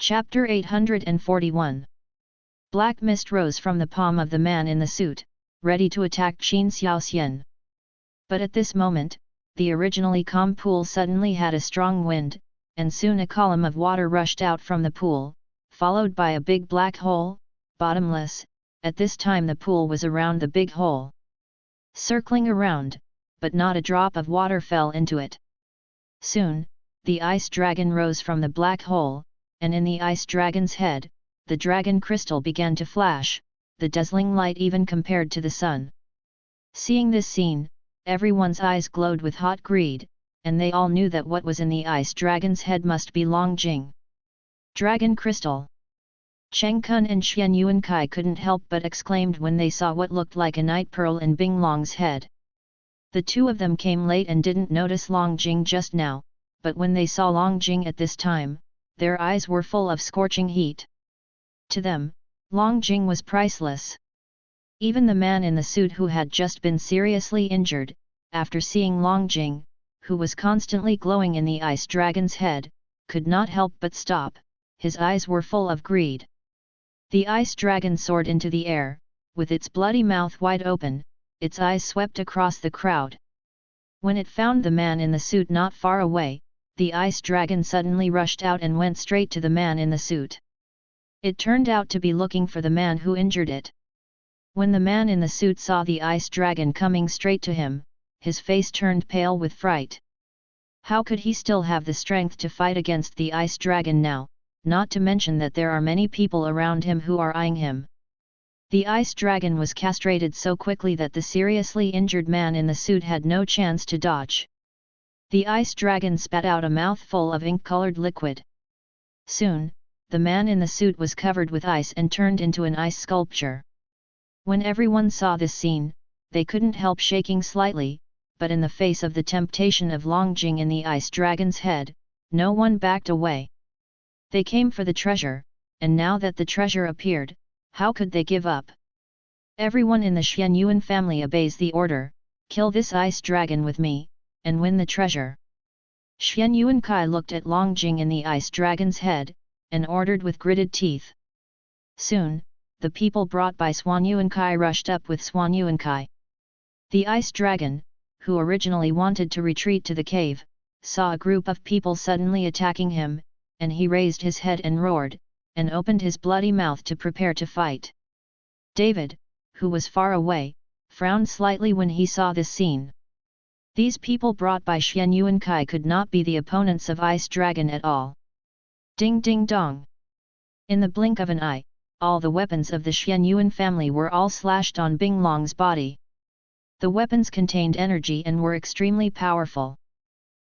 Chapter 841. Black mist rose from the palm of the man in the suit, ready to attack Qin Xiaoxian. But at this moment, the originally calm pool suddenly had a strong wind, and soon a column of water rushed out from the pool, followed by a big black hole, bottomless. At this time the pool was around the big hole, circling around, but not a drop of water fell into it. Soon, the ice dragon rose from the black hole, and in the ice dragon's head, the dragon crystal began to flash, the dazzling light even compared to the sun. Seeing this scene, everyone's eyes glowed with hot greed, and they all knew that what was in the ice dragon's head must be Long Jing. Dragon crystal! Cheng Kun and Xian Yuankai couldn't help but exclaimed when they saw what looked like a night pearl in Bing Long's head. The two of them came late and didn't notice Long Jing just now, but when they saw Long Jing at this time, their eyes were full of scorching heat. To them, Long Jing was priceless. Even the man in the suit who had just been seriously injured, after seeing Long Jing, who was constantly glowing in the ice dragon's head, could not help but stop. His eyes were full of greed. The ice dragon soared into the air, with its bloody mouth wide open, its eyes swept across the crowd. When it found the man in the suit not far away, the ice dragon suddenly rushed out and went straight to the man in the suit. It turned out to be looking for the man who injured it. When the man in the suit saw the ice dragon coming straight to him, his face turned pale with fright. How could he still have the strength to fight against the ice dragon now, not to mention that there are many people around him who are eyeing him? The ice dragon was castrated so quickly that the seriously injured man in the suit had no chance to dodge. The ice dragon spat out a mouthful of ink-colored liquid. Soon, the man in the suit was covered with ice and turned into an ice sculpture. When everyone saw this scene, they couldn't help shaking slightly, but in the face of the temptation of Long Jing in the ice dragon's head, no one backed away. They came for the treasure, and now that the treasure appeared, how could they give up? Everyone in the Xian Yuan family obeys the order, kill this ice dragon with me, and win the treasure. Xian Yuankai looked at Long Jing in the ice dragon's head, and ordered with gritted teeth. Soon, the people brought by Xuan Yuankai rushed up with Xuan Yuankai. The ice dragon, who originally wanted to retreat to the cave, saw a group of people suddenly attacking him, and he raised his head and roared, and opened his bloody mouth to prepare to fight. David, who was far away, frowned slightly when he saw this scene. These people brought by Xian Yuankai could not be the opponents of Ice Dragon at all. Ding ding dong! In the blink of an eye, all the weapons of the Xian Yuan family were all slashed on Bing Long's body. The weapons contained energy and were extremely powerful.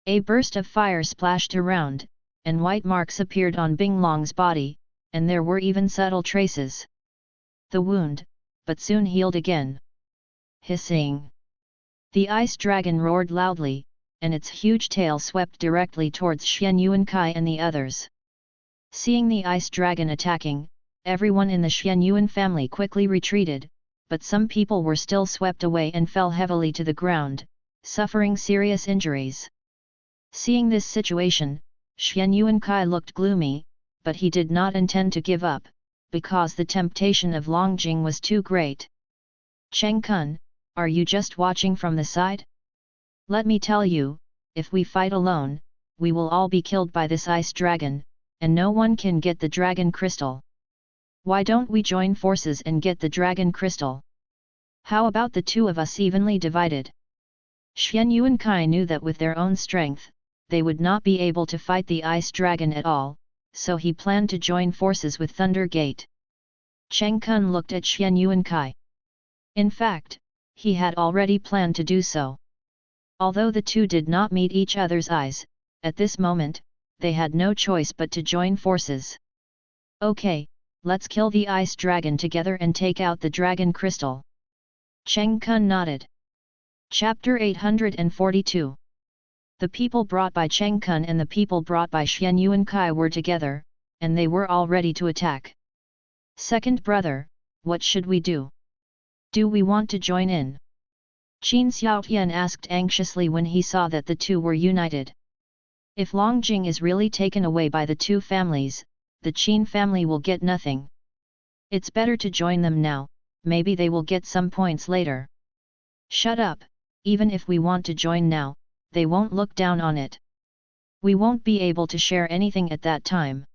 A burst of fire splashed around, and white marks appeared on Bing Long's body, and there were even subtle traces. The wound, but soon healed again. Hissing! The ice dragon roared loudly, and its huge tail swept directly towards Xian Yuankai and the others. Seeing the ice dragon attacking, everyone in the Xian Yuan family quickly retreated, but some people were still swept away and fell heavily to the ground, suffering serious injuries. Seeing this situation, Xian Yuankai looked gloomy, but he did not intend to give up, because the temptation of Long Jing was too great. Cheng Kun, are you just watching from the side? Let me tell you, if we fight alone, we will all be killed by this ice dragon, and no one can get the dragon crystal. Why don't we join forces and get the dragon crystal? How about the two of us evenly divided? Xian Yuankai knew that with their own strength, they would not be able to fight the ice dragon at all, so he planned to join forces with Thunder Gate. Cheng Kun looked at Xian Yuankai. In fact, he had already planned to do so. Although the two did not meet each other's eyes, at this moment, they had no choice but to join forces. Okay, let's kill the ice dragon together and take out the dragon crystal. Cheng Kun nodded. Chapter 842. The people brought by Cheng Kun and the people brought by Xian Yuankai were together, and they were all ready to attack. Second brother, what should we do? Do we want to join in? Qin Xiaotian asked anxiously when he saw that the two were united. If Long Jing is really taken away by the two families, the Qin family will get nothing. It's better to join them now, maybe they will get some points later. Shut up, even if we want to join now, they won't look down on it. We won't be able to share anything at that time.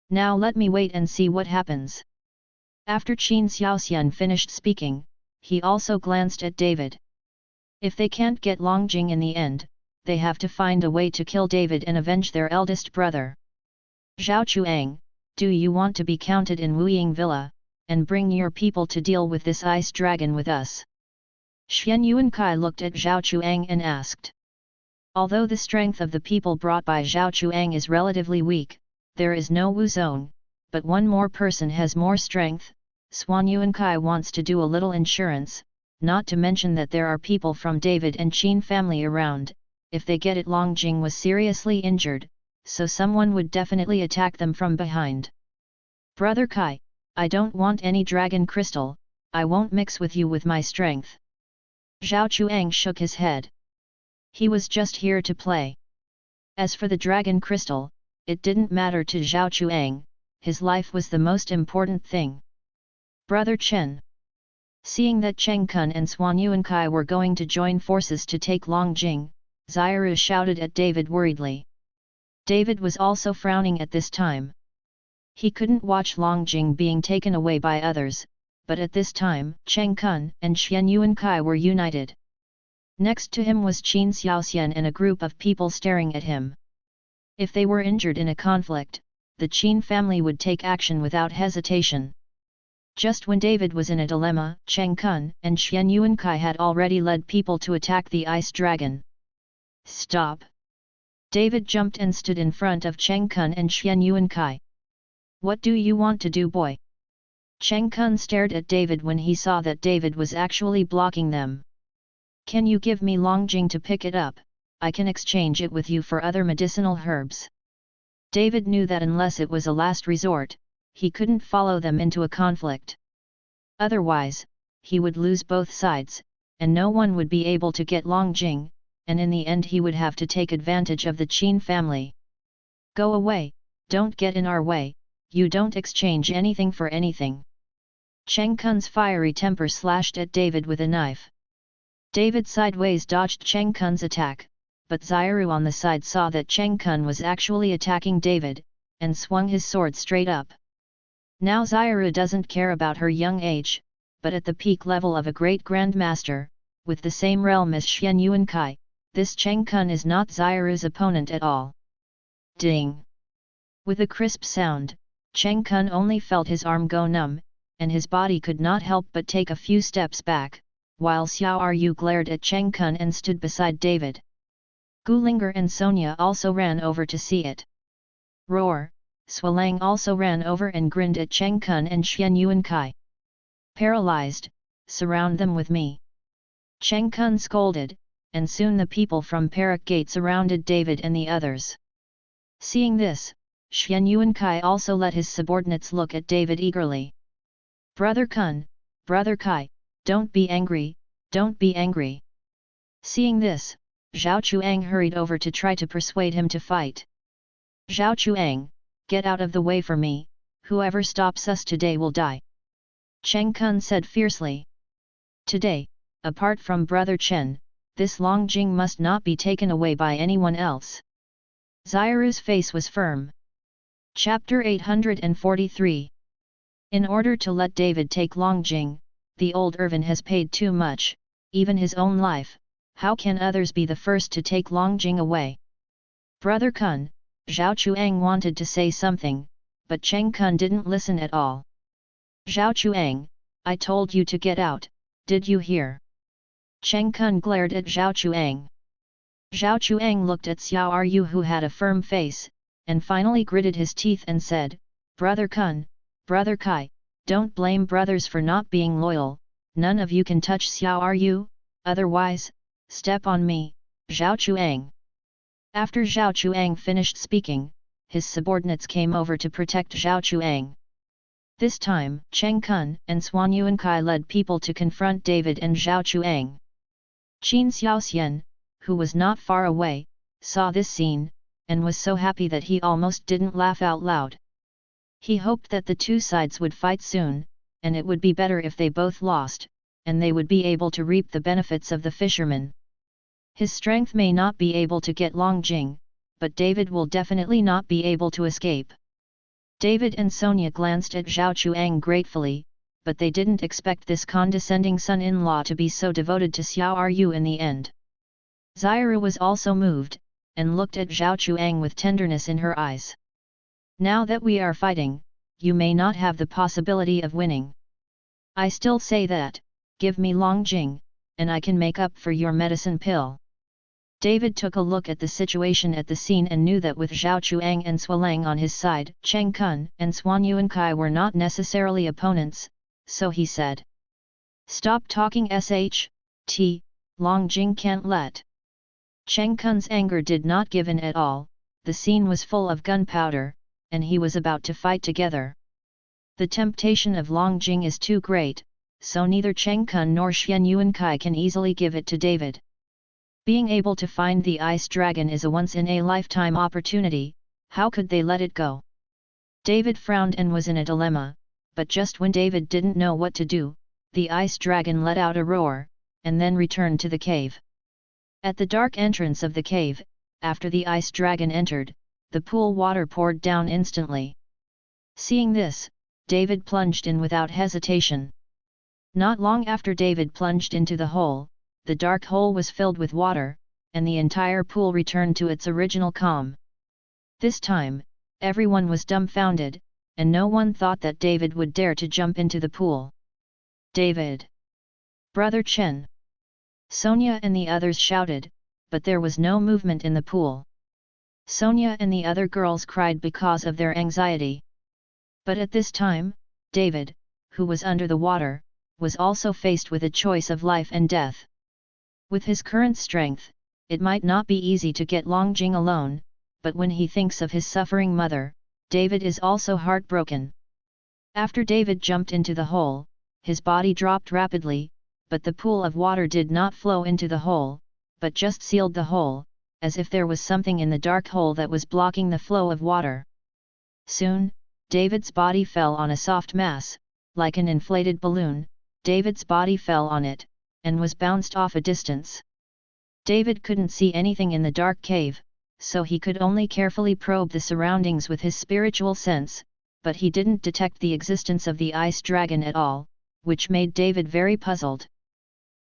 Now let me wait and see what happens. After Qin Xiaoxian finished speaking, he also glanced at David. If they can't get Longjing in the end, they have to find a way to kill David and avenge their eldest brother. Zhao Chuang, do you want to be counted in Wuying Villa, and bring your people to deal with this ice dragon with us? Xuan Yuankai looked at Zhao Chuang and asked. Although the strength of the people brought by Zhao Chuang is relatively weak, there is no Wu Zone, but one more person has more strength. Xuan Yuankai wants to do a little insurance, not to mention that there are people from David and Qin family around. If they get it, Longjing was seriously injured, so someone would definitely attack them from behind. Brother Kai, I don't want any dragon crystal, I won't mix with you with my strength. Zhao Chuang shook his head. He was just here to play. As for the dragon crystal, it didn't matter to Zhao Chuang, his life was the most important thing. Brother Chen. Seeing that Cheng Kun and Xuan Yuankai were going to join forces to take Longjing, Xiaoru shouted at David worriedly. David was also frowning at this time. He couldn't watch Longjing being taken away by others, but at this time, Cheng Kun and Xuan Yuankai were united. Next to him was Qin Xiaoxian and a group of people staring at him. If they were injured in a conflict, the Qin family would take action without hesitation. Just when David was in a dilemma, Cheng Kun and Xuan Yuankai had already led people to attack the ice dragon. Stop! David jumped and stood in front of Cheng Kun and Xuan Yuankai. What do you want to do, boy? Cheng Kun stared at David when he saw that David was actually blocking them. Can you give me Longjing to pick it up? I can exchange it with you for other medicinal herbs. David knew that unless it was a last resort, he couldn't follow them into a conflict. Otherwise, he would lose both sides, and no one would be able to get Longjing, and in the end he would have to take advantage of the Qin family. Go away, don't get in our way, you don't exchange anything for anything. Cheng Kun's fiery temper slashed at David with a knife. David sideways dodged Cheng Kun's attack, but Xiaoru on the side saw that Cheng Kun was actually attacking David, and swung his sword straight up. Now Xiaoru doesn't care about her young age, but at the peak level of a great grandmaster, with the same realm as Xuan Yuankai, this Cheng Kun is not Xiaoru's opponent at all. Ding! With a crisp sound, Cheng Kun only felt his arm go numb, and his body could not help but take a few steps back, while Xiaoru glared at Cheng Kun and stood beside David. Gulinger and Sonia also ran over to see it. Roar! Swalang also ran over and grinned at Cheng Kun and Xuan Yuankai. Paralyzed, surround them with me. Cheng Kun scolded, and soon the people from Perak Gate surrounded David and the others. Seeing this, Xuan Yuankai also let his subordinates look at David eagerly. Brother Kun, Brother Kai, don't be angry, don't be angry. Seeing this, Zhao Chuang hurried over to try to persuade him to fight. Zhao Chuang, get out of the way for me, whoever stops us today will die. Cheng Kun said fiercely. Today, apart from Brother Chen, this Longjing must not be taken away by anyone else. Xiaoru's face was firm. Chapter 843. In order to let David take Longjing, the old Irvin has paid too much, even his own life. How can others be the first to take Longjing away? Brother Kun, Zhao Chuang wanted to say something, but Cheng Kun didn't listen at all. Zhao Chuang, I told you to get out, did you hear? Cheng Kun glared at Zhao Chuang. Zhao Chuang looked at Xiaoru who had a firm face, and finally gritted his teeth and said, Brother Kun, Brother Kai, don't blame brothers for not being loyal, none of you can touch Xiaoru, otherwise, step on me, Zhao Chuang. After Zhao Chuang finished speaking, his subordinates came over to protect Zhao Chuang. This time, Cheng Kun and Xuan Yuankai led people to confront David and Zhao Chuang. Qin Xiaoxian, who was not far away, saw this scene, and was so happy that he almost didn't laugh out loud. He hoped that the two sides would fight soon, and it would be better if they both lost, and they would be able to reap the benefits of the fisherman. His strength may not be able to get Long Jing, but David will definitely not be able to escape. David and Sonia glanced at Zhao Chuang gratefully, but they didn't expect this condescending son-in-law to be so devoted to Xiao Ru in the end. Zaira was also moved, and looked at Zhao Chuang with tenderness in her eyes. Now that we are fighting, you may not have the possibility of winning. I still say that, give me Long Jing, and I can make up for your medicine pill. David took a look at the situation at the scene and knew that with Zhao Chuang and Swalang on his side, Cheng Kun and Swan Yuankai were not necessarily opponents, so he said. Stop talking sh. Long Jing can't let. Cheng Kun's anger did not give in at all, the scene was full of gunpowder, and he was about to fight together. The temptation of Long Jing is too great, so neither Cheng Kun nor Xian Yuankai can easily give it to David. Being able to find the ice dragon is a once-in-a-lifetime opportunity, how could they let it go? David frowned and was in a dilemma, but just when David didn't know what to do, the ice dragon let out a roar, and then returned to the cave. At the dark entrance of the cave, after the ice dragon entered, the pool water poured down instantly. Seeing this, David plunged in without hesitation. Not long after David plunged into the hole, the dark hole was filled with water, and the entire pool returned to its original calm. This time, everyone was dumbfounded, and no one thought that David would dare to jump into the pool. David! Brother Chen! Sonia and the others shouted, but there was no movement in the pool. Sonia and the other girls cried because of their anxiety. But at this time, David, who was under the water, was also faced with a choice of life and death. With his current strength, it might not be easy to get Long Jing alone, but when he thinks of his suffering mother, David is also heartbroken. After David jumped into the hole, his body dropped rapidly, but the pool of water did not flow into the hole, but just sealed the hole, as if there was something in the dark hole that was blocking the flow of water. Soon, David's body fell on a soft mass, like an inflated balloon. David's body fell on it, and was bounced off a distance. David couldn't see anything in the dark cave, so he could only carefully probe the surroundings with his spiritual sense, but he didn't detect the existence of the ice dragon at all, which made David very puzzled.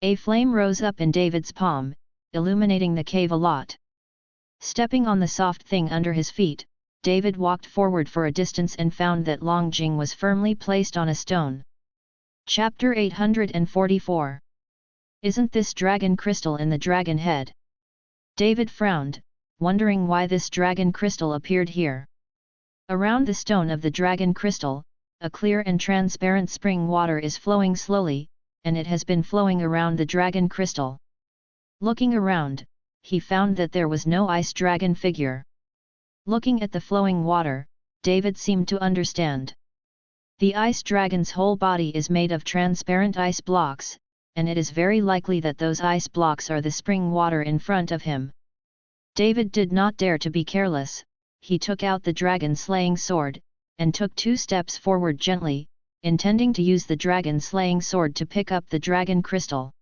A flame rose up in David's palm, illuminating the cave a lot. Stepping on the soft thing under his feet, David walked forward for a distance and found that Long Jing was firmly placed on a stone. Chapter 844. Isn't this dragon crystal in the dragon head? David frowned, wondering why this dragon crystal appeared here. Around the stone of the dragon crystal, a clear and transparent spring water is flowing slowly, and it has been flowing around the dragon crystal. Looking around, he found that there was no ice dragon figure. Looking at the flowing water, David seemed to understand. The ice dragon's whole body is made of transparent ice blocks, and it is very likely that those ice blocks are the spring water in front of him. David did not dare to be careless. He took out the dragon-slaying sword, and took 2 steps forward gently, intending to use the dragon-slaying sword to pick up the dragon crystal.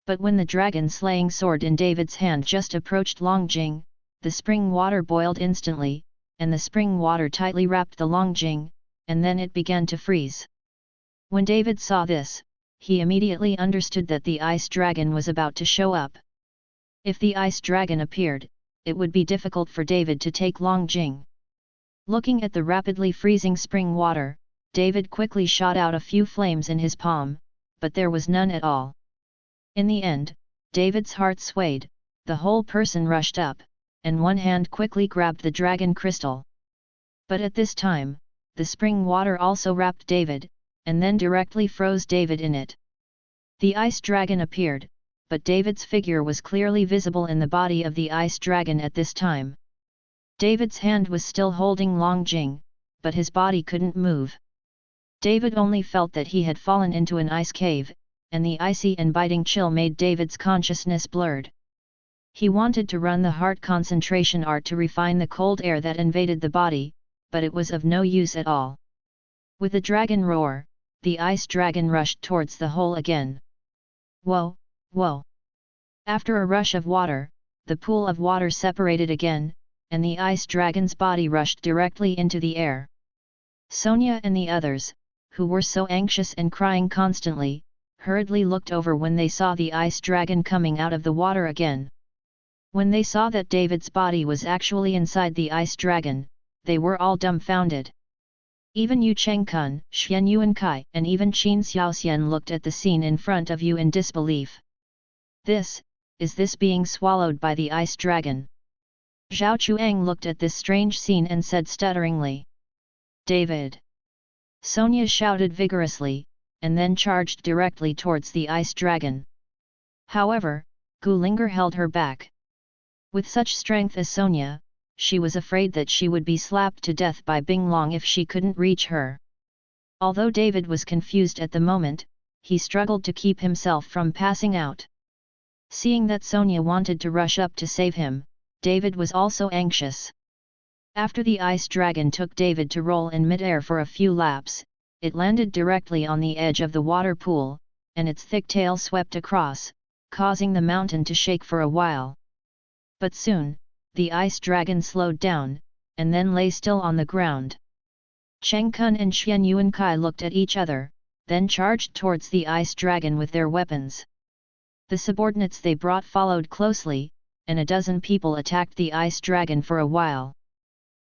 But when the dragon-slaying sword in David's hand just approached Long Jing, the spring water boiled instantly, and the spring water tightly wrapped the Long Jing, and then it began to freeze. When David saw this, he immediately understood that the ice dragon was about to show up. If the ice dragon appeared, it would be difficult for David to take Long Jing. Looking at the rapidly freezing spring water, David quickly shot out a few flames in his palm, but there was none at all. In the end, David's heart swayed, the whole person rushed up, and one hand quickly grabbed the dragon crystal. But at this time, the spring water also wrapped David, and then directly froze David in it. The ice dragon appeared, but David's figure was clearly visible in the body of the ice dragon at this time. David's hand was still holding Long Jing, but his body couldn't move. David only felt that he had fallen into an ice cave, and the icy and biting chill made David's consciousness blurred. He wanted to run the heart concentration art to refine the cold air that invaded the body, but it was of no use at all. With a dragon roar, the ice dragon rushed towards the hole again. Whoa, whoa! After a rush of water, the pool of water separated again, and the ice dragon's body rushed directly into the air. Sonia and the others, who were so anxious and crying constantly, hurriedly looked over when they saw the ice dragon coming out of the water again. When they saw that David's body was actually inside the ice dragon, they were all dumbfounded. Even Yu Chengkun, Xian Yuankai and even Qin Xiaoxian looked at the scene in front of you in disbelief. Is this being swallowed by the ice dragon? Zhao Chuang looked at this strange scene and said stutteringly. David! Sonia shouted vigorously, and then charged directly towards the ice dragon. However, Gu Linger held her back. With such strength as Sonia, she was afraid that she would be slapped to death by Bing Long if she couldn't reach her. Although David was confused at the moment, he struggled to keep himself from passing out. Seeing that Sonia wanted to rush up to save him, David was also anxious. After the ice dragon took David to roll in mid-air for a few laps, it landed directly on the edge of the water pool, and its thick tail swept across, causing the mountain to shake for a while. But soon, the ice dragon slowed down, and then lay still on the ground. Cheng Kun and Xian Yuankai looked at each other, then charged towards the ice dragon with their weapons. The subordinates they brought followed closely, and a dozen people attacked the ice dragon for a while.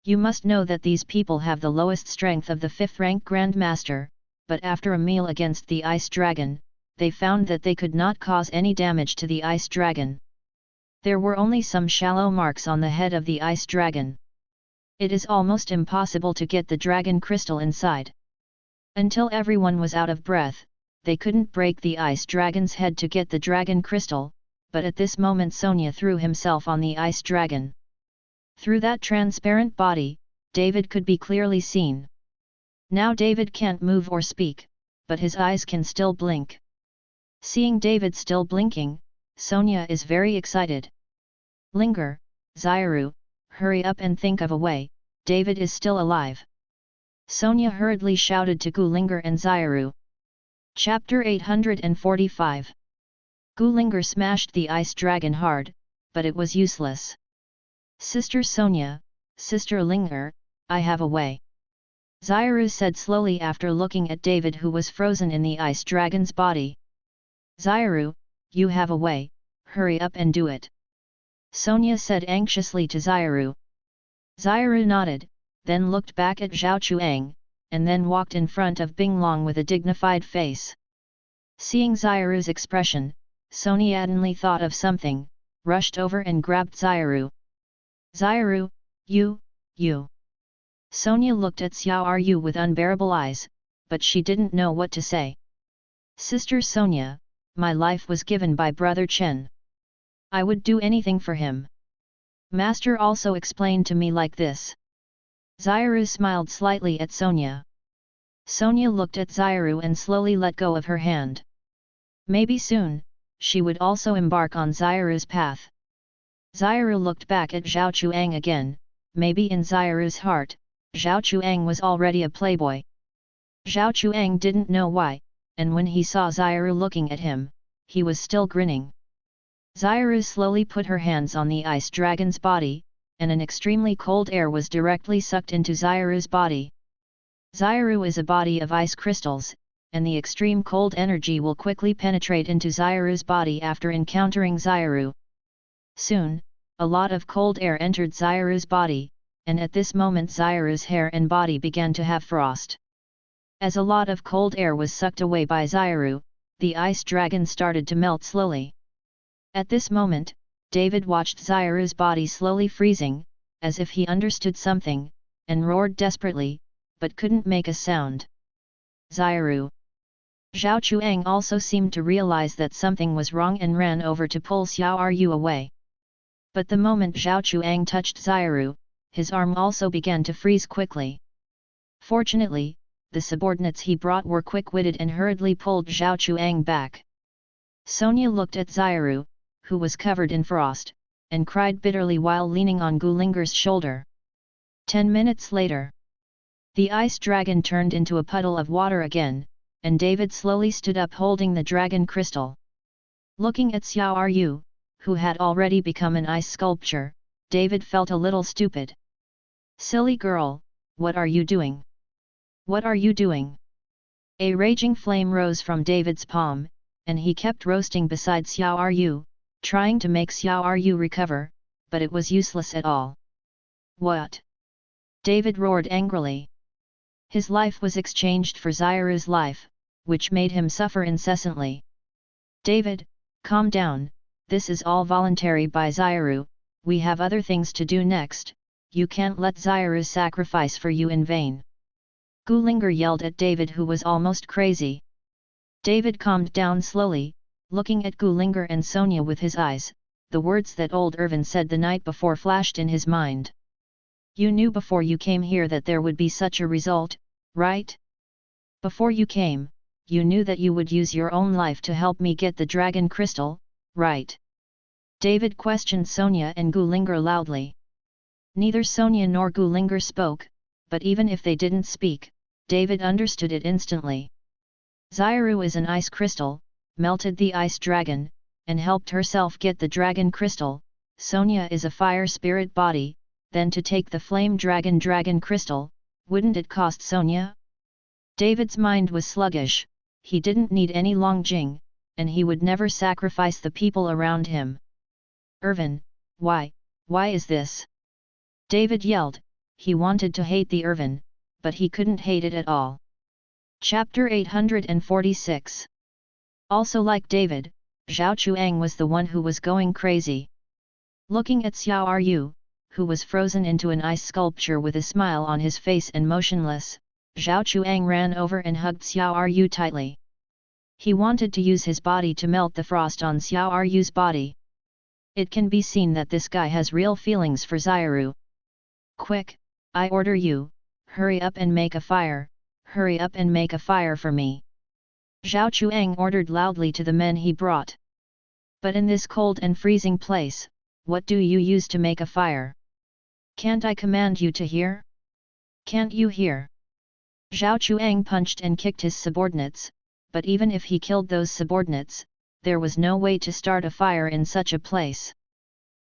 You must know that these people have the lowest strength of the 5th rank Grandmaster, but after a meal against the ice dragon, they found that they could not cause any damage to the ice dragon. There were only some shallow marks on the head of the ice dragon. It is almost impossible to get the dragon crystal inside. Until everyone was out of breath, they couldn't break the ice dragon's head to get the dragon crystal, but at this moment Sonia threw himself on the ice dragon. Through that transparent body, David could be clearly seen. Now David can't move or speak, but his eyes can still blink. Seeing David still blinking, Sonia is very excited. Linger, Xiaoru, hurry up and think of a way, David is still alive. Sonia hurriedly shouted to Gu Linger and Xiaoru. Chapter 845. Gu Linger smashed the ice dragon hard, but it was useless. Sister Sonia, Sister Linger, I have a way. Xiaoru said slowly after looking at David who was frozen in the ice dragon's body. Xiaoru, you have a way, hurry up and do it. Sonia said anxiously to Xiaoru. Xiaoru nodded, then looked back at Zhao Chuang, and then walked in front of Bing Long with a dignified face. Seeing Xiaoru's expression, Sonia suddenly thought of something, rushed over and grabbed Xiaoru. Xiaoru, you. Sonia looked at Xiaoru with unbearable eyes, but she didn't know what to say. Sister Sonia, my life was given by Brother Chen. I would do anything for him. Master also explained to me like this. Xiaoru smiled slightly at Sonia. Sonia looked at Xiaoru and slowly let go of her hand. Maybe soon, she would also embark on Xiaoru's path. Xiaoru looked back at Zhao Chuang again, maybe in Xiaoru's heart, Zhao Chuang was already a playboy. Zhao Chuang didn't know why, and when he saw Xiaoru looking at him, he was still grinning. Xiaoru slowly put her hands on the ice dragon's body, and an extremely cold air was directly sucked into Xiaoru's body. Xiaoru is a body of ice crystals, and the extreme cold energy will quickly penetrate into Xiaoru's body after encountering Xiaoru. Soon, a lot of cold air entered Xiaoru's body, and at this moment Xiaoru's hair and body began to have frost. As a lot of cold air was sucked away by Xiaoru, the ice dragon started to melt slowly. At this moment, David watched Xiaoru's body slowly freezing, as if he understood something, and roared desperately, but couldn't make a sound. Xiaoru. Zhao Chuang also seemed to realize that something was wrong and ran over to pull Xiaoru away. But the moment Zhao Chuang touched Xiaoru, his arm also began to freeze quickly. Fortunately, the subordinates he brought were quick-witted and hurriedly pulled Zhao Chuang back. Sonia looked at Xiaoru, who was covered in frost, and cried bitterly while leaning on Gu Linger's shoulder. 10 minutes later. The ice dragon turned into a puddle of water again, and David slowly stood up holding the dragon crystal. Looking at Xiao Ryu, who had already become an ice sculpture, David felt a little stupid. Silly girl, what are you doing? What are you doing? A raging flame rose from David's palm, and he kept roasting beside Xiao Ryu, trying to make Xiao Ryu recover, but it was useless at all. What? David roared angrily. His life was exchanged for Xiaoru's life, which made him suffer incessantly. David, calm down, this is all voluntary by Xiaoru, we have other things to do next, you can't let Xiaoru sacrifice for you in vain. Gulinger yelled at David, who was almost crazy. David calmed down slowly, looking at Gulinger and Sonia with his eyes. The words that old Irvin said the night before flashed in his mind. You knew before you came here that there would be such a result, right? Before you came, you knew that you would use your own life to help me get the dragon crystal, right? David questioned Sonia and Gulinger loudly. Neither Sonia nor Gulinger spoke, but even if they didn't speak, David understood it instantly. Xiaoru is an ice crystal, melted the ice dragon, and helped herself get the dragon crystal. Sonia is a fire spirit body, then to take the flame dragon crystal, wouldn't it cost Sonia? David's mind was sluggish, he didn't need any Longjing, and he would never sacrifice the people around him. Irvin, why is this? David yelled. He wanted to hate the Irvin, but he couldn't hate it at all. Chapter 846. Also like David, Zhao Chuang was the one who was going crazy. Looking at Xiao Ryu, who was frozen into an ice sculpture with a smile on his face and motionless, Zhao Chuang ran over and hugged Xiao Ryu tightly. He wanted to use his body to melt the frost on Xiao Ryu's body. It can be seen that this guy has real feelings for Xiaoru. Quick, I order you, hurry up and make a fire, hurry up and make a fire for me. Zhao Chuang ordered loudly to the men he brought. But in this cold and freezing place, what do you use to make a fire? Can't I command you to hear? Can't you hear? Zhao Chuang punched and kicked his subordinates, but even if he killed those subordinates, there was no way to start a fire in such a place.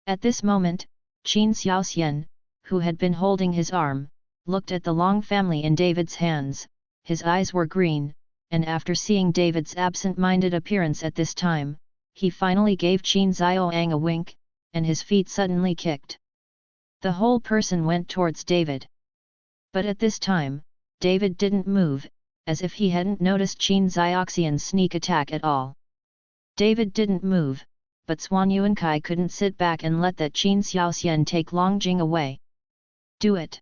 At this moment, Qin Xiaoxian, who had been holding his arm, looked at the Long family in David's hands. His eyes were green, and after seeing David's absent-minded appearance at this time, he finally gave Qin Xiaoang a wink, and his feet suddenly kicked. The whole person went towards David. But at this time, David didn't move, as if he hadn't noticed Qin Xiaoxian's sneak attack at all. David didn't move, but Xuan Yuankai couldn't sit back and let that Qin Xiaoxian take Longjing away. Do it!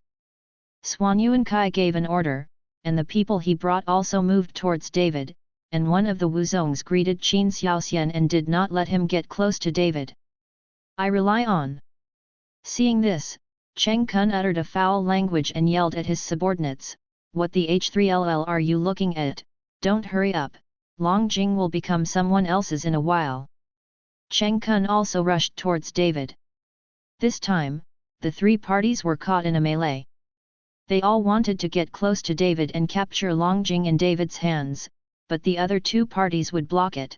Xuan Yuankai gave an order, and the people he brought also moved towards David, and one of the Wuzongs greeted Qin Xiaoxian and did not let him get close to David. I rely on. Seeing this, Cheng Kun uttered a foul language and yelled at his subordinates, what the H3LL are you looking at? Don't hurry up, Longjing will become someone else's in a while. Cheng Kun also rushed towards David. This time, the three parties were caught in a melee. They all wanted to get close to David and capture Longjing in David's hands, but the other two parties would block it.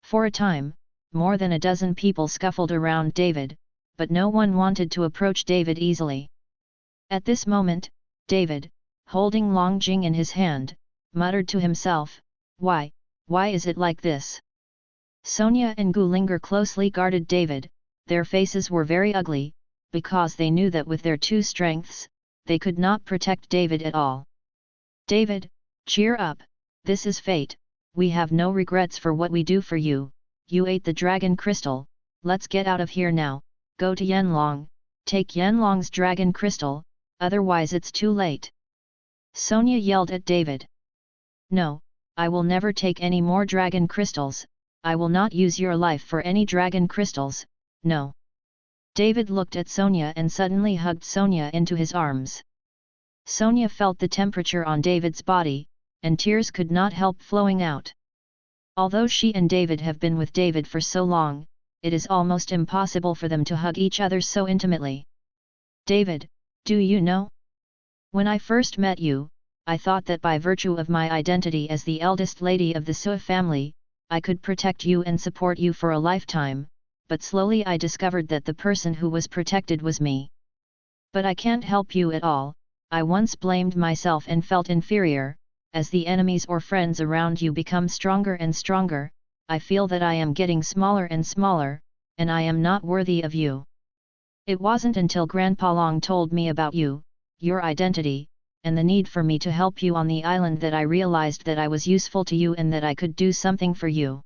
For a time, more than a dozen people scuffled around David, but no one wanted to approach David easily. At this moment, David, holding Longjing in his hand, muttered to himself, why is it like this? Sonia and Gulinger closely guarded David. Their faces were very ugly, because they knew that with their two strengths, they could not protect David at all. David, cheer up, this is fate, we have no regrets for what we do for you, you ate the dragon crystal, let's get out of here now, go to Yanlong, take Yanlong's dragon crystal, otherwise it's too late. Sonia yelled at David. No, I will never take any more dragon crystals, I will not use your life for any dragon crystals, no. David looked at Sonia and suddenly hugged Sonia into his arms. Sonia felt the temperature on David's body, and tears could not help flowing out. Although she and David have been with David for so long, it is almost impossible for them to hug each other so intimately. David, do you know? When I first met you, I thought that by virtue of my identity as the eldest lady of the Sui family, I could protect you and support you for a lifetime, but slowly I discovered that the person who was protected was me. But I can't help you at all. I once blamed myself and felt inferior. As the enemies or friends around you become stronger and stronger, I feel that I am getting smaller and smaller, and I am not worthy of you. It wasn't until Grandpa Long told me about you, your identity, and the need for me to help you on the island that I realized that I was useful to you and that I could do something for you.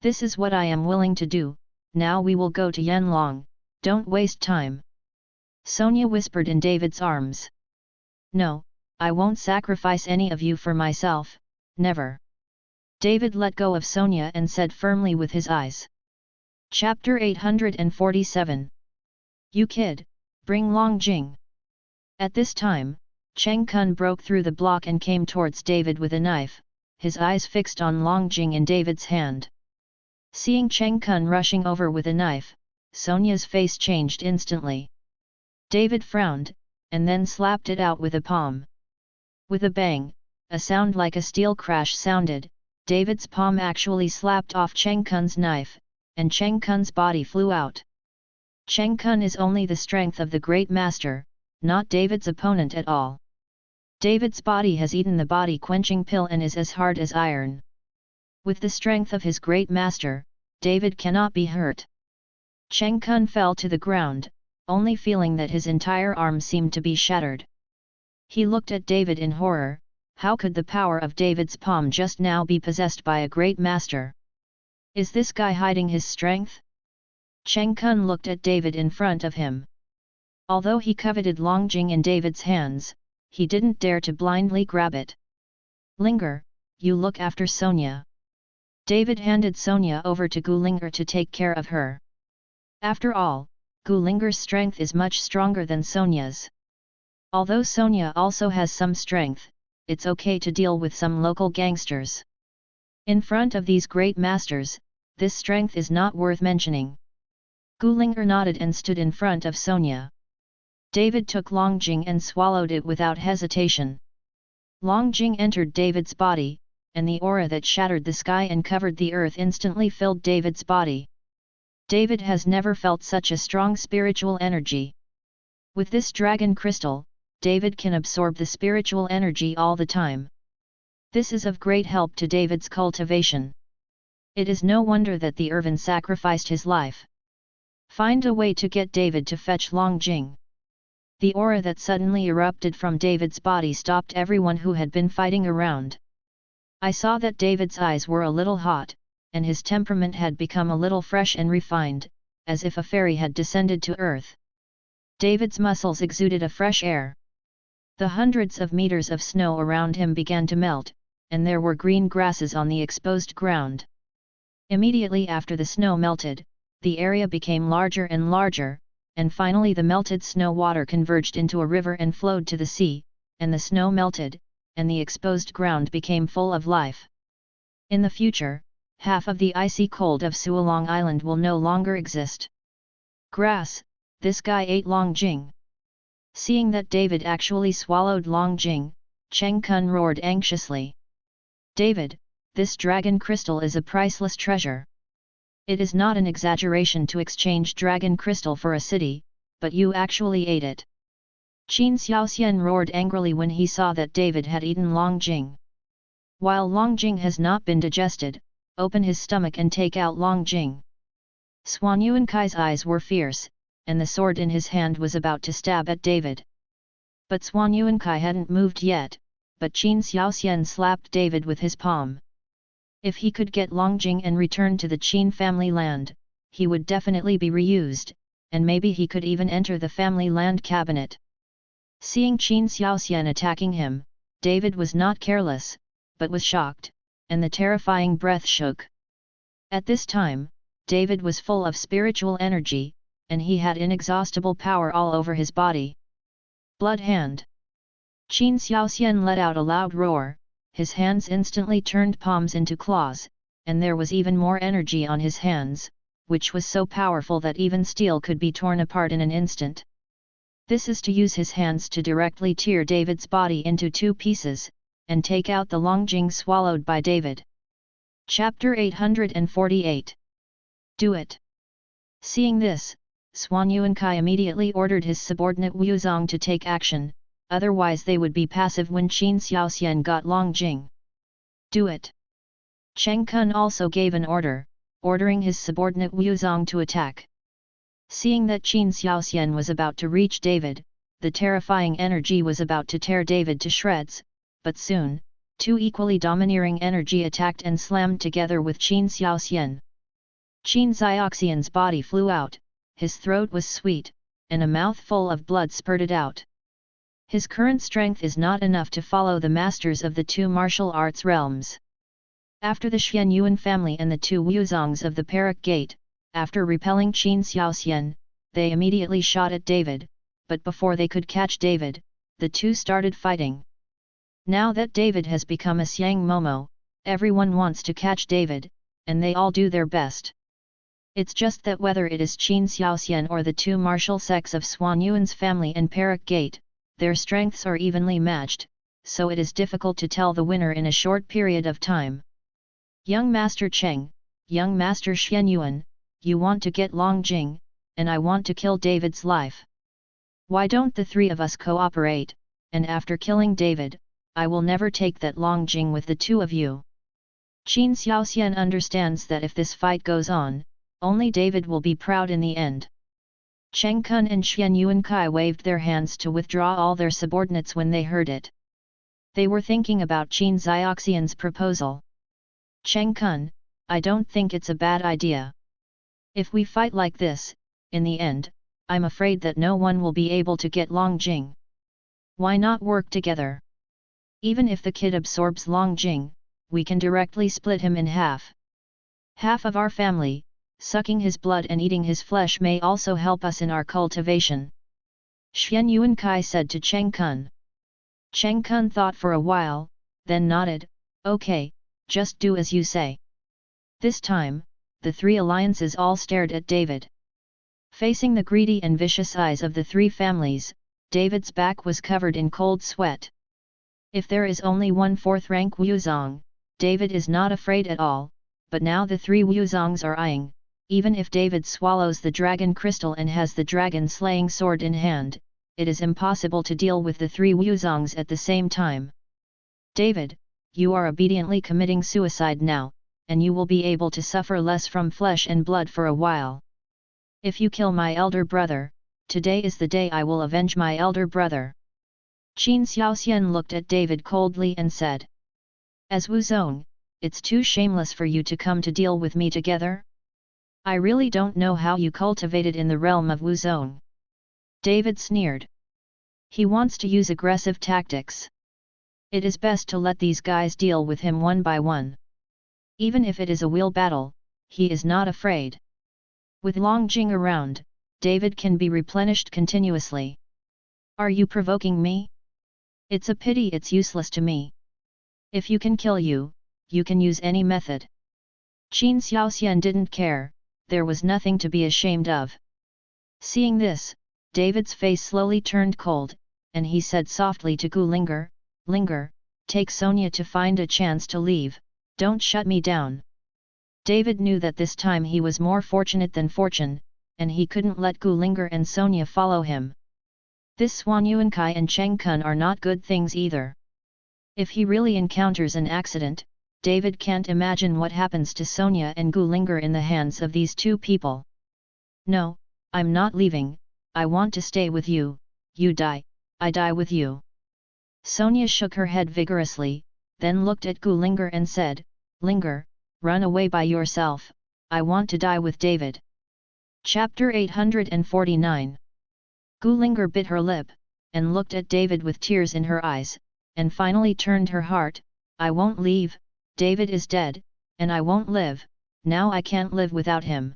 This is what I am willing to do. Now we will go to Yanlong, don't waste time. Sonia whispered in David's arms. No, I won't sacrifice any of you for myself, never. David let go of Sonia and said firmly with his eyes. Chapter 847. You kid, bring Long Jing. At this time, Cheng Kun broke through the block and came towards David with a knife, his eyes fixed on Long Jing in David's hand. Seeing Cheng Kun rushing over with a knife, Sonia's face changed instantly. David frowned, and then slapped it out with a palm. With a bang, a sound like a steel crash sounded. David's palm actually slapped off Cheng Kun's knife, and Cheng Kun's body flew out. Cheng Kun is only the strength of the great master, not David's opponent at all. David's body has eaten the body-quenching pill and is as hard as iron. With the strength of his great master, David cannot be hurt. Cheng Kun fell to the ground, only feeling that his entire arm seemed to be shattered. He looked at David in horror. How could the power of David's palm just now be possessed by a great master? Is this guy hiding his strength? Cheng Kun looked at David in front of him. Although he coveted Long Jing in David's hands, he didn't dare to blindly grab it. Linger, you look after Sonia. David handed Sonia over to Gu Linger to take care of her. After all, Gu Linger's strength is much stronger than Sonia's. Although Sonia also has some strength, it's okay to deal with some local gangsters. In front of these great masters, this strength is not worth mentioning. Gu Linger nodded and stood in front of Sonia. David took Long Jing and swallowed it without hesitation. Long Jing entered David's body, and the aura that shattered the sky and covered the earth instantly filled David's body. David has never felt such a strong spiritual energy. With this dragon crystal, David can absorb the spiritual energy all the time. This is of great help to David's cultivation. It is no wonder that the Irvin sacrificed his life. Find a way to get David to fetch Long Jing. The aura that suddenly erupted from David's body stopped everyone who had been fighting around. I saw that David's eyes were a little hot, and his temperament had become a little fresh and refined, as if a fairy had descended to earth. David's muscles exuded a fresh air. The hundreds of meters of snow around him began to melt, and there were green grasses on the exposed ground. Immediately after the snow melted, the area became larger and larger, and finally the melted snow water converged into a river and flowed to the sea, and the snow melted, and the exposed ground became full of life. In the future, half of the icy cold of Suolong Island will no longer exist. Grass, this guy ate Long Jing. Seeing that David actually swallowed Long Jing, Cheng Kun roared anxiously. David, this dragon crystal is a priceless treasure. It is not an exaggeration to exchange dragon crystal for a city, but you actually ate it. Qin Xiaoxian roared angrily when he saw that David had eaten Long Jing. While Long Jing has not been digested, open his stomach and take out Long Jing. Suan Yuankai's eyes were fierce, and the sword in his hand was about to stab at David. But Suan Yuankai hadn't moved yet, but Qin Xiaoxian slapped David with his palm. If he could get Long Jing and return to the Qin family land, he would definitely be reused, and maybe he could even enter the family land cabinet. Seeing Qin Xiaoxian attacking him, David was not careless, but was shocked, and the terrifying breath shook. At this time, David was full of spiritual energy, and he had inexhaustible power all over his body. Blood hand. Qin Xiaoxian let out a loud roar, his hands instantly turned palms into claws, and there was even more energy on his hands, which was so powerful that even steel could be torn apart in an instant. This is to use his hands to directly tear David's body into two pieces, and take out the Longjing swallowed by David. Chapter 848. Do it! Seeing this, Suan Yuankai immediately ordered his subordinate Wu Zong to take action, otherwise they would be passive when Qin Xiaoxian got Longjing. Do it! Cheng Kun also gave an order, ordering his subordinate Wu Zong to attack. Seeing that Qin Xiaoxian was about to reach David, the terrifying energy was about to tear David to shreds, but soon, two equally domineering energy attacked and slammed together with Qin Xiaoxian. Qin Xiaoxian's body flew out, his throat was sweet, and a mouthful of blood spurted out. His current strength is not enough to follow the masters of the two martial arts realms. After the Xian Yuan family and the two Wuzongs of the Perak Gate, after repelling Qin Xiaoxian, they immediately shot at David, but before they could catch David, the two started fighting. Now that David has become a Xiang Momo, everyone wants to catch David, and they all do their best. It's just that whether it is Qin Xiaoxian or the two martial sects of Suan Yuan's family and Perak Gate, their strengths are evenly matched, so it is difficult to tell the winner in a short period of time. Young Master Cheng, young Master Xian Yuan, you want to get Longjing, and I want to kill David's life. Why don't the three of us cooperate, and after killing David, I will never take that Longjing with the two of you. Qin Xiaoxian understands that if this fight goes on, only David will be proud in the end. Cheng Kun and Xian Yuankai waved their hands to withdraw all their subordinates when they heard it. They were thinking about Qin Xiaoxian's proposal. Cheng Kun, I don't think it's a bad idea. If we fight like this, in the end, I'm afraid that no one will be able to get Longjing. Why not work together? Even if the kid absorbs Longjing, we can directly split him in half. Half of our family, sucking his blood and eating his flesh may also help us in our cultivation. Xian Yuankai said to Cheng Kun. Cheng Kun thought for a while, then nodded, okay, just do as you say. This time, the three alliances all stared at David. Facing the greedy and vicious eyes of the three families, David's back was covered in cold sweat. If there is only one fourth-rank Wuzong, David is not afraid at all, but now the three Wuzongs are eyeing. Even if David swallows the dragon crystal and has the dragon-slaying sword in hand, it is impossible to deal with the three Wuzongs at the same time. David, you are obediently committing suicide now, and you will be able to suffer less from flesh and blood for a while. If you kill my elder brother, today is the day I will avenge my elder brother. Qin Xiaoxian looked at David coldly and said. As Wuzong, it's too shameless for you to come to deal with me together? I really don't know how you cultivated in the realm of Wuzong. David sneered. He wants to use aggressive tactics. It is best to let these guys deal with him one by one. Even if it is a wheel battle, he is not afraid. With Longjing around, David can be replenished continuously. Are you provoking me? It's a pity it's useless to me. If you can kill you can use any method. Qin Xiaoxian didn't care. There was nothing to be ashamed of. Seeing this, David's face slowly turned cold, and he said softly to Gu Linger, Linger, take Sonia to find a chance to leave, don't shut me down. David knew that this time he was more fortunate than fortune, and he couldn't let Gu Linger and Sonia follow him. This Suan Yuankai and Cheng Kun are not good things either. If he really encounters an accident, David can't imagine what happens to Sonia and Gu Linger in the hands of these two people. No, I'm not leaving, I want to stay with you, you die, I die with you. Sonia shook her head vigorously, then looked at Gu Linger and said, Linger, run away by yourself, I want to die with David. Chapter 849. Gu Linger bit her lip, and looked at David with tears in her eyes, and finally turned her heart, I won't leave. David is dead, and I won't live, now I can't live without him.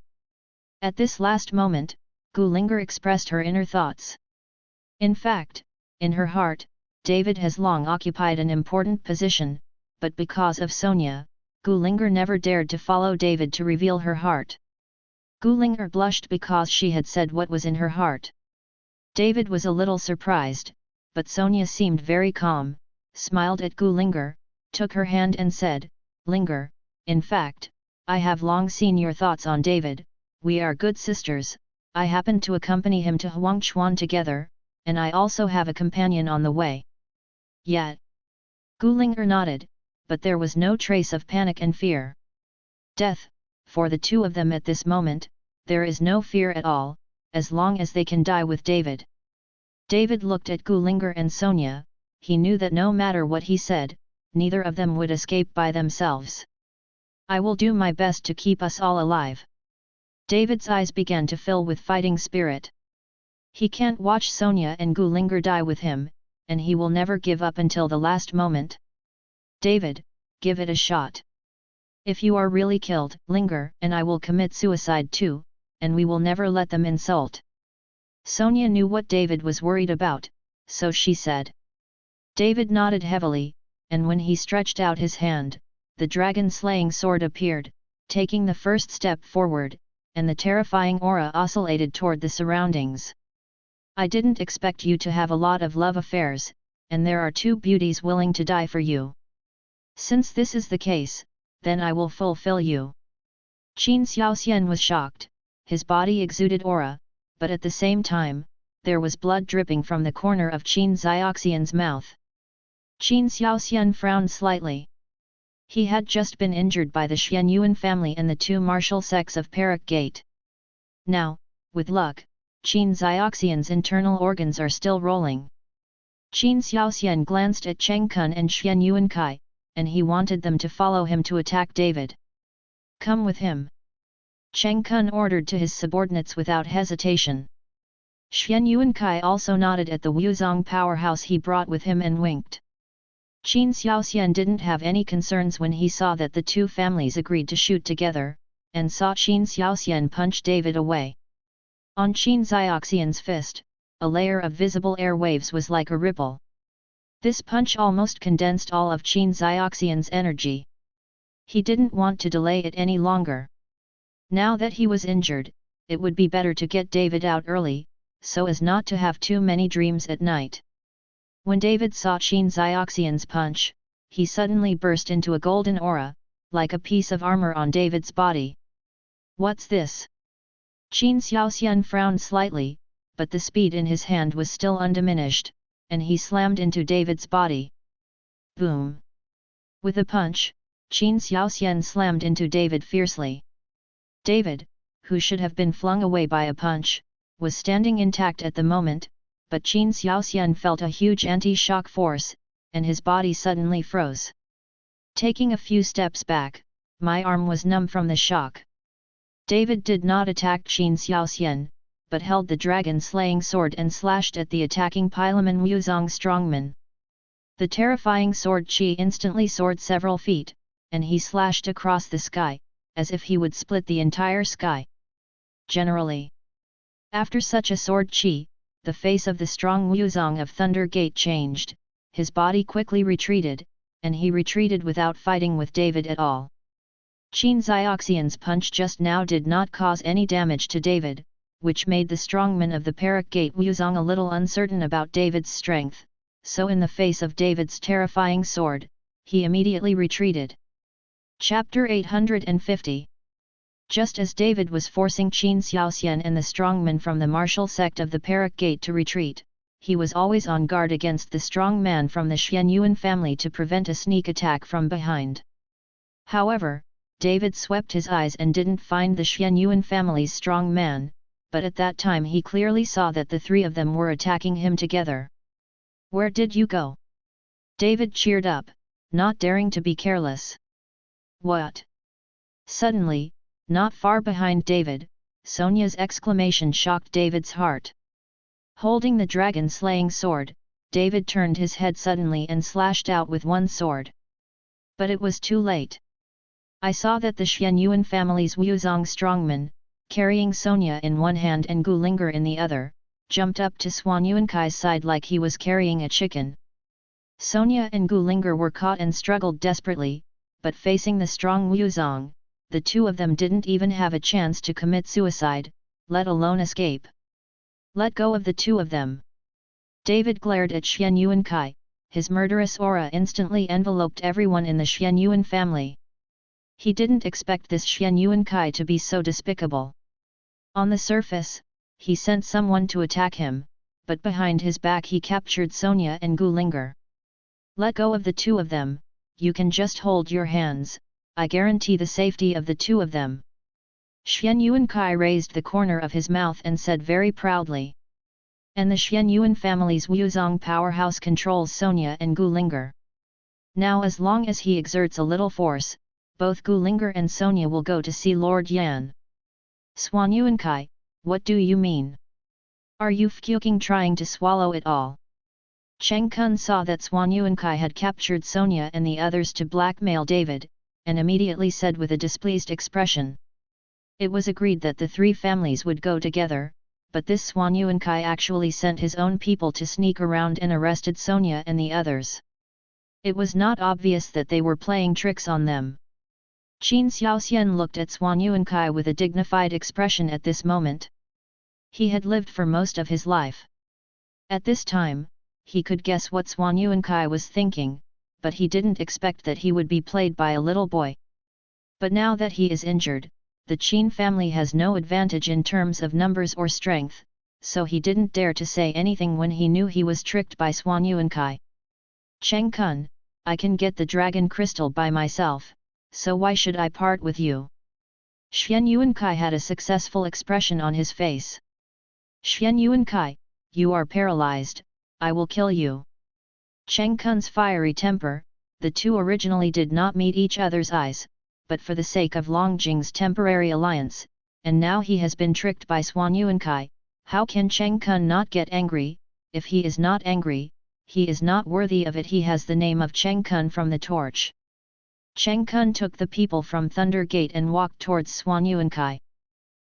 At this last moment, Gu Linger expressed her inner thoughts. In fact, in her heart, David has long occupied an important position, but because of Sonia, Gu Linger never dared to follow David to reveal her heart. Gu Linger blushed because she had said what was in her heart. David was a little surprised, but Sonia seemed very calm, smiled at Gu Linger, took her hand and said, "Linger, in fact, I have long seen your thoughts on David, we are good sisters, I happened to accompany him to Huangchuan together, and I also have a companion on the way." Yet, Gu Linger nodded, but there was no trace of panic and fear. Death, for the two of them at this moment, there is no fear at all, as long as they can die with David. David looked at Gu Linger and Sonia, he knew that no matter what he said, neither of them would escape by themselves. "I will do my best to keep us all alive." David's eyes began to fill with fighting spirit. He can't watch Sonia and Gu Linger die with him, and he will never give up until the last moment. "David, give it a shot. If you are really killed, Linger and I will commit suicide too, and we will never let them insult." Sonia knew what David was worried about, so she said. David nodded heavily, and when he stretched out his hand, the dragon-slaying sword appeared, taking the first step forward, and the terrifying aura oscillated toward the surroundings. "I didn't expect you to have a lot of love affairs, and there are two beauties willing to die for you. Since this is the case, then I will fulfill you." Qin Xiaoxian was shocked, his body exuded aura, but at the same time, there was blood dripping from the corner of Qin Xiaoxian's mouth. Qin Xiaoxian frowned slightly. He had just been injured by the Xuanyuan family and the two martial sects of Perak Gate. Now, with luck, Qin Xiaoxian's internal organs are still rolling. Qin Xiaoxian glanced at Cheng Kun and Xuanyuan Kai, and he wanted them to follow him to attack David. "Come with him," Cheng Kun ordered to his subordinates without hesitation. Xuanyuan Kai also nodded at the Wuzong powerhouse he brought with him and winked. Qin Xiaoxian didn't have any concerns when he saw that the two families agreed to shoot together, and saw Qin Xiaoxian punch David away. On Qin Xiaoxian's fist, a layer of visible air waves was like a ripple. This punch almost condensed all of Qin Xiaoxian's energy. He didn't want to delay it any longer. Now that he was injured, it would be better to get David out early, so as not to have too many dreams at night. When David saw Qin Xiaoxian's punch, he suddenly burst into a golden aura, like a piece of armor on David's body. "What's this?" Qin Xiaoxian frowned slightly, but the speed in his hand was still undiminished, and he slammed into David's body. Boom! With a punch, Qin Xiaoxian slammed into David fiercely. David, who should have been flung away by a punch, was standing intact at the moment, but Qin Xiaoxian felt a huge anti-shock force, and his body suddenly froze. Taking a few steps back, "My arm was numb from the shock." David did not attack Qin Xiaoxian, but held the dragon-slaying sword and slashed at the attacking Pilaman Wuzong strongman. The terrifying sword Qi instantly soared several feet, and he slashed across the sky, as if he would split the entire sky. Generally, after such a sword Qi, the face of the strong Wuzong of Thunder Gate changed, his body quickly retreated, and he retreated without fighting with David at all. Qin Xiaoxian's punch just now did not cause any damage to David, which made the strongman of the Perak Gate Wuzong a little uncertain about David's strength, so in the face of David's terrifying sword, he immediately retreated. Chapter 850. Just as David was forcing Qin Xiaoxian and the strongman from the martial sect of the Perak Gate to retreat, he was always on guard against the strong man from the Xuanyuan family to prevent a sneak attack from behind. However, David swept his eyes and didn't find the Xuanyuan family's strong man, but at that time he clearly saw that the three of them were attacking him together. "Where did you go?" David cheered up, not daring to be careless. "What?" Suddenly, not far behind David, Sonia's exclamation shocked David's heart. Holding the dragon-slaying sword, David turned his head suddenly and slashed out with one sword. But it was too late. I saw that the Xuanyuan family's Wuzong strongman, carrying Sonia in one hand and Gu Linger in the other, jumped up to Xuanyuan Kai's side like he was carrying a chicken. Sonia and Gu Linger were caught and struggled desperately, but facing the strong Wuzong, the two of them didn't even have a chance to commit suicide, let alone escape. Let go of the two of them. David glared at Xian Yuankai, his murderous aura instantly enveloped everyone in the Xian Yuan family. He didn't expect this Xian Yuankai to be so despicable. On the surface, he sent someone to attack him, but behind his back he captured Sonia and Gu Linger. Let go of the two of them, you can just hold your hands, I guarantee the safety of the two of them. Xian Yuankai raised the corner of his mouth and said very proudly. And the Xian Yuan family's Wuzong powerhouse controls Sonia and Gu Linger. Now as long as he exerts a little force, both Gu Linger and Sonia will go to see Lord Yan. Swan Yuankai, what do you mean? Are you fucking trying to swallow it all? Cheng Kun saw that Swan Yuankai had captured Sonia and the others to blackmail David, and immediately said with a displeased expression. It was agreed that the three families would go together, but this Swan Yuankai actually sent his own people to sneak around and arrested Sonia and the others. It was not obvious that they were playing tricks on them. Qin Xiaoxian looked at Swan Yuankai with a dignified expression at this moment. He had lived for most of his life. At this time, he could guess what Swan Yuankai was thinking, but he didn't expect that he would be played by a little boy. But now that he is injured, the Qin family has no advantage in terms of numbers or strength, so he didn't dare to say anything when he knew he was tricked by Swan Yuankai. Cheng Kun, I can get the dragon crystal by myself, so why should I part with you? Xian Yuankai had a successful expression on his face. Xian Yuankai, you are paralyzed, I will kill you. Cheng Kun's fiery temper, the two originally did not meet each other's eyes, but for the sake of Longjing's temporary alliance, and now he has been tricked by Swan Yuankai, how can Cheng Kun not get angry? If he is not angry, he is not worthy of it. He has the name of Cheng Kun from the torch. Cheng Kun took the people from Thunder Gate and walked towards Swan Yuankai.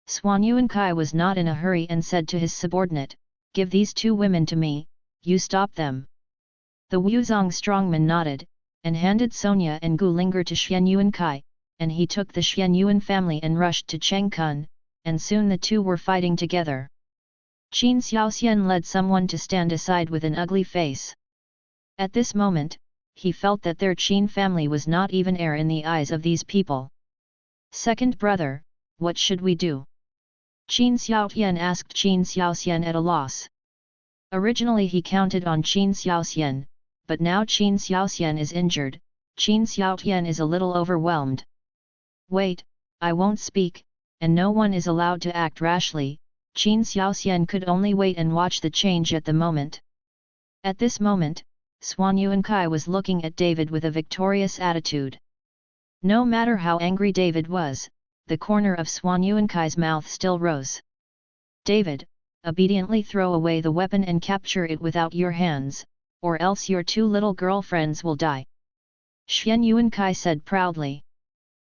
Swan Yuankai was not in a hurry and said to his subordinate, give these two women to me, you stop them. The Wuzong strongman nodded, and handed Sonia and Gu Linger to Xian Yuankai, and he took the Xian Yuan family and rushed to Cheng Kun, and soon the two were fighting together. Qin Xiaoxian led someone to stand aside with an ugly face. At this moment, he felt that their Qin family was not even air in the eyes of these people. Second brother, what should we do? Qin Xiaotian asked Qin Xiaoxian at a loss. Originally he counted on Qin Xiaoxian, but now Qin Xiaoxian is injured, Qin Xiaotian is a little overwhelmed. Wait, I won't speak, and no one is allowed to act rashly. Qin Xiaoxian could only wait and watch the change at the moment. At this moment, Swan Yuankai was looking at David with a victorious attitude. No matter how angry David was, the corner of Swan Yuankai's mouth still rose. David, obediently throw away the weapon and capture it without your hands, or else your two little girlfriends will die. Xian Yuankai said proudly.